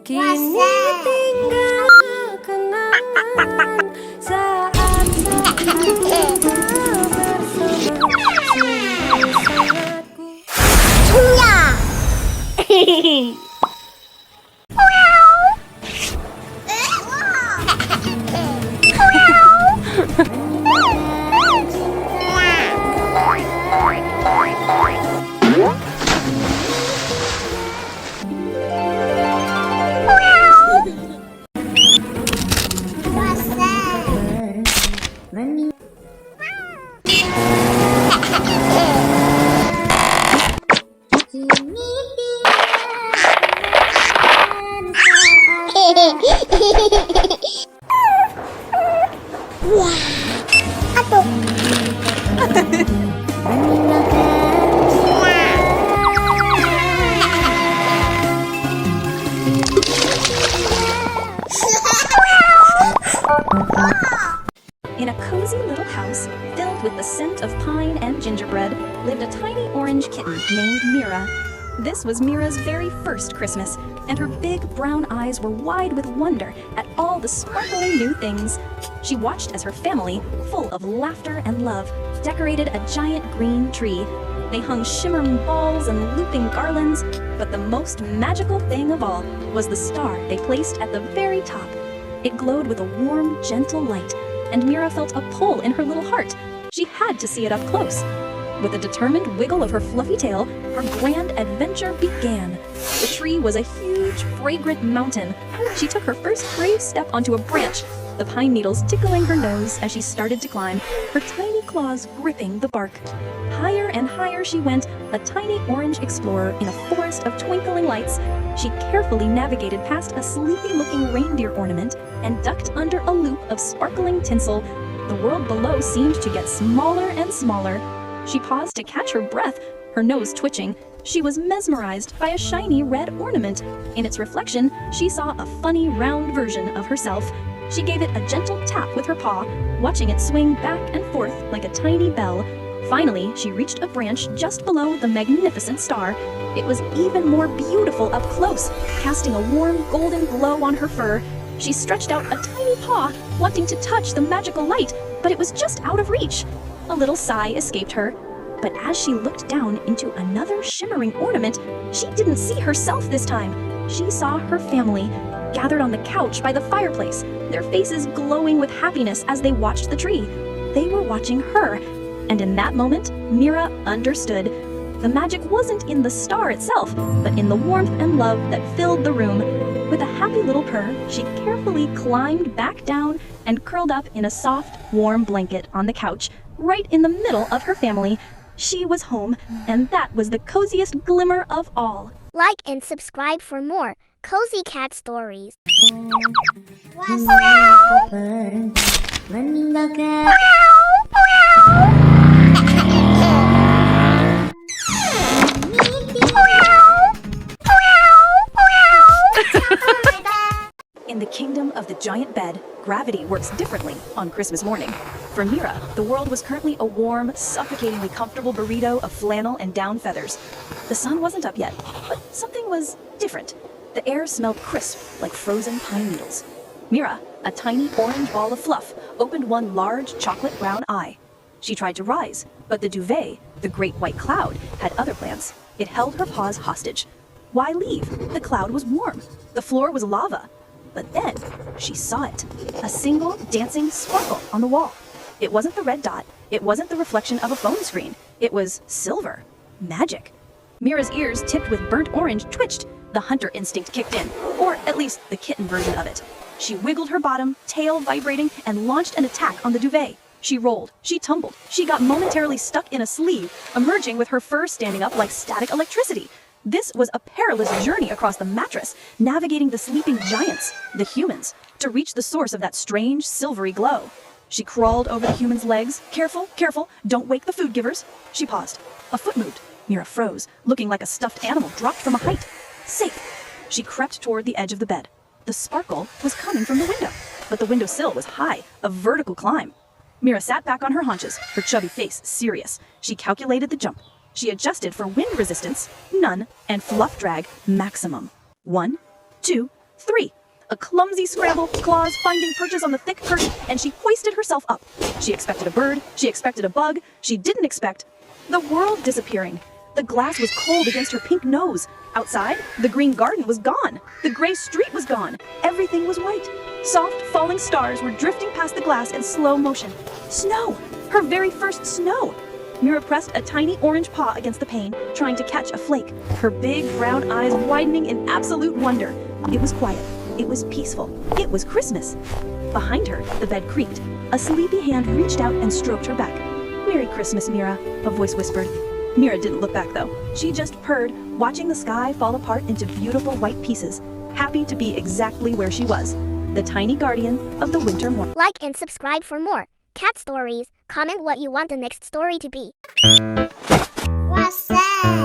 Kini tinggal kenangan saat bersama sungguh sangat ku. In a cozy little house filled with the scent of pine and gingerbread lived a tiny orange kitten named Mira. This was Mira's very first Christmas, and her big brown eyes were wide with wonder at all the sparkling new things. She watched as her family, full of laughter and love, decorated a giant green tree. They hung shimmering balls and looping garlands, but the most magical thing of all was the star they placed at the very top. It glowed with a warm, gentle light, and Mira felt a pull in her little heart. She had to see it up close. With a determined wiggle of her fluffy tail, her grand adventure began. The tree was a huge, fragrant mountain. She took her first brave step onto a branch, the pine needles tickling her nose as she started to climb, her tiny claws gripping the bark. Higher and higher she went, a tiny orange explorer in a forest of twinkling lights. She carefully navigated past a sleepy-looking reindeer ornament and ducked under a loop of sparkling tinsel. The world below seemed to get smaller and smaller. She paused to catch her breath, her nose twitching. She was mesmerized by a shiny red ornament. In its reflection, she saw a funny round version of herself. She gave it a gentle tap with her paw, watching it swing back and forth like a tiny bell. Finally, she reached a branch just below the magnificent star. It was even more beautiful up close, casting a warm golden glow on her fur. She stretched out a tiny paw, wanting to touch the magical light, but it was just out of reach. A little sigh escaped her, but as she looked down into another shimmering ornament, she didn't see herself this time. She saw her family, gathered on the couch by the fireplace, their faces glowing with happiness as they watched the tree. They were watching her, and in that moment, Mira understood. The magic wasn't in the star itself, but in the warmth and love that filled the room. With a happy little purr, she carefully climbed back down and curled up in a soft, warm blanket on the couch, right in the middle of her family. She was home, and that was the coziest glimmer of all. Like and subscribe for more Cozy Cat stories. In the kingdom of the giant bed, gravity works differently on Christmas morning. For Mira, the world was currently a warm, suffocatingly comfortable burrito of flannel and down feathers. The sun wasn't up yet, but something was different. The air smelled crisp, like frozen pine needles. Mira, a tiny orange ball of fluff, opened one large chocolate brown eye. She tried to rise, but the duvet, the great white cloud, had other plans. It held her paws hostage. Why leave? The cloud was warm. The floor was lava. But then, she saw it. A single dancing sparkle on the wall. It wasn't the red dot. It wasn't the reflection of a phone screen. It was silver. Magic. Mira's ears, tipped with burnt orange, twitched. The hunter instinct kicked in, or at least the kitten version of it. She wiggled her bottom, tail vibrating, and launched an attack on the duvet. She rolled. She tumbled. She got momentarily stuck in a sleeve, emerging with her fur standing up like static electricity. This was a perilous journey across the mattress, navigating the sleeping giants, the humans, to reach the source of that strange, silvery glow. She crawled over the human's legs. Careful, careful, don't wake the food givers. She paused. A foot moved. Mira froze, looking like a stuffed animal dropped from a height. Safe. She crept toward the edge of the bed. The sparkle was coming from the window, but the windowsill was high, a vertical climb. Mira sat back on her haunches, her chubby face serious. She calculated the jump. She adjusted for wind resistance, none, and fluff drag, maximum. 1, 2, 3. A clumsy scramble, claws finding perches on the thick curtain, and she hoisted herself up. She expected a bird, she expected a bug, she didn't expect the world disappearing. The glass was cold against her pink nose. Outside, the green garden was gone. The gray street was gone. Everything was white. Soft, falling stars were drifting past the glass in slow motion. Snow! Her very first snow! Mira pressed a tiny orange paw against the pane, trying to catch a flake, her big brown eyes widening in absolute wonder. It was quiet. It was peaceful. It was Christmas. Behind her, the bed creaked. A sleepy hand reached out and stroked her back. "Merry Christmas, Mira," a voice whispered. Mira didn't look back, though. She just purred, watching the sky fall apart into beautiful white pieces, happy to be exactly where she was, the tiny guardian of the winter morning. Like and subscribe for more cat stories. Comment what you want the next story to be. What's that?